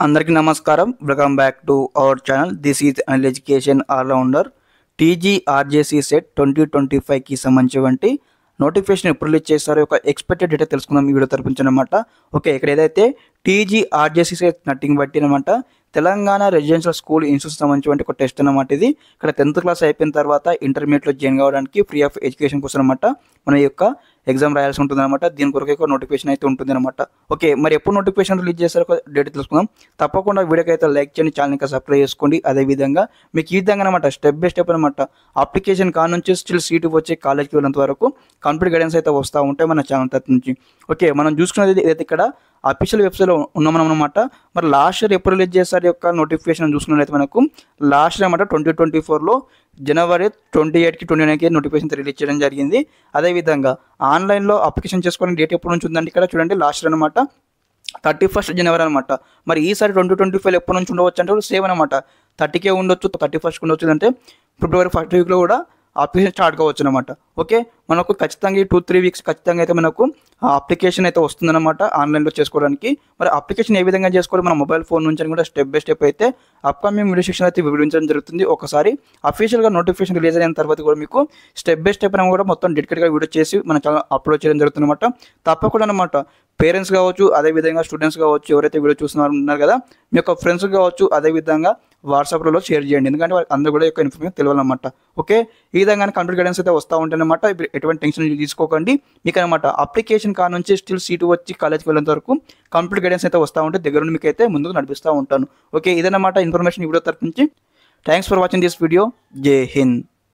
అందరికీ నమస్కారం. Welcome back to our channel. This is Anil education allrounder. TGRJC CET 2025కి సంబంధించి నోటిఫికేషన్ ఎప్పుడు రిలీజ్ చేస్తారో ఒక ఎక్స్పెక్టెడ్ డేటా తెలుసుకుందాం ఈ వీడియో తరపున అనమాట. ఓకే, ఇక్కడ ఏదైతే టీజీఆర్జేసీ సెట్ నట్టింగ్ బట్టి అనమాట తెలంగాణ రెసిడెన్షియల్ స్కూల్ ఇన్స్టిట్యూట్ సంబంధించి ఒక టెస్ట్ అనమాట. ఇది ఇక్కడ 10th క్లాస్ అయిపోయిన తర్వాత ఇంటర్మీడియట్లో జాయిన్ కావడానికి ఫ్రీ ఆఫ్ ఎడ్యుకేషన్ కోసం అనమాట మన యొక్క ఎగ్జామ్ రాయాల్సి ఉంటుంది అనమాట. దీని కొరకు ఒక నోటిఫికేషన్ అయితే ఉంటుంది అనమాట. ఓకే, మరి ఎప్పుడు నోటిఫికేషన్ రిలీజ్ చేస్తారో ఒక డేట్ తెలుసుకుందాం. తప్పకుండా వీడియోకి అయితే లైక్ చేయండి, ఛానల్ ఇంకా సబ్స్క్రైబ్ చేసుకోండి. అదేవిధంగా మీకు ఈ విధంగా అనమాట స్టెప్ బై స్టెప్ అనమాట అప్లికేషన్ కాడ నుంచి స్టిల్ సీటు వచ్చి కాలేజ్కి వెళ్ళేంత వరకు కంప్లీట్ గైడెన్స్ అయితే వస్తూ ఉంటాయి మన ఛానల్ తరఫు నుంచి. ఓకే, మనం చూసుకున్నది ఏదైతే ఇక్కడ అఫీషియల్ వెబ్సైట్లో ఉన్నాం అనమాట. మరి లాస్ట్ ఇయర్ ఎప్పుడు రిలీజ్ చేస్తారు యొక్క నోటిఫికేషన్ చూసుకున్నట్లయితే మనకు లాస్ట్ ఇయర్ అనమాట 2024లో జనవరి 28కి 29కి నోటిఫికేషన్ రిలీజ్ చేయడం జరిగింది. అదేవిధంగా ఆన్లైన్లో అప్లికేషన్ చేసుకోవడానికి డేట్ ఎప్పుడు నుంచి ఉందంటే ఇక్కడ చూడండి లాస్ట్ ఇయర్ అనమాట 31st జనవరి అనమాట. మరి ఈసారి 2025 ఎప్పటి నుంచి ఉండవచ్చు అంటే సేమ్ అనమాట 30కే ఉండొచ్చు, 31st ఉండొచ్చు, అంటే ఫిబ్రవరి 1st వీక్లో కూడా అప్లికేషన్ స్టార్ట్ కావచ్చు అనమాట. ఓకే, మనకు ఖచ్చితంగా 2-3 వీక్స్ ఖచ్చితంగా అయితే మనకు అప్లికేషన్ అయితే వస్తుందన్నమాట ఆన్లైన్లో చేసుకోవడానికి. మరి అప్లికేషన్ ఏ విధంగా చేసుకోవాలి మన మొబైల్ ఫోన్ నుంచి అని కూడా స్టెప్ బై స్టెప్ అయితే అప్కమింగ్ వీడియో సెక్షన్ అయితే వివరించడం జరుగుతుంది. ఒకసారి అఫీషియల్గా నోటిఫికేషన్ రిలీజ్ అయిన తర్వాత కూడా మీకు స్టెప్ బై స్టెప్ అని కూడా మొత్తం డెడికేట్గా వీడియో చేసి మన ఛానల్ అప్లోడ్ చేయడం జరుగుతుంది అనమాట. తప్పకుండా అనమాట పేరెంట్స్ కావచ్చు, అదేవిధంగా స్టూడెంట్స్ కావచ్చు, ఎవరైతే వీడియో చూస్తున్నారు కదా మీ యొక్క ఫ్రెండ్స్ కావచ్చు, అదేవిధంగా వాట్సాప్లో షేర్ చేయండి, ఎందుకంటే వాళ్ళకి అందరూ కూడా యొక్క ఇన్ఫర్మేషన్ తెలియాలన్నమాట. ఓకే, ఈ విధంగా కంప్లీట్ గైడెన్స్ అయితే వస్తూ ఉంటాయన్నమాట. ఎటువంటి టెన్షన్ తీసుకోకండి. మీకు అనమాట అప్లికేషన్ కాడ నుంచి స్టిల్ సీటు వచ్చి కాలేజ్కి వెళ్ళేంత వరకు కంప్లీట్ గైడెన్స్ అయితే వస్తూ ఉంటే దగ్గర నుండి మీకు అయితే ముందుకు నడిపిస్తూ ఉంటాను. ఓకే, ఇదన్నమాట ఇన్ఫర్మేషన్ ఈ వీడియో తరపు నుంచి. Thanks for watching this video. జై హింద్.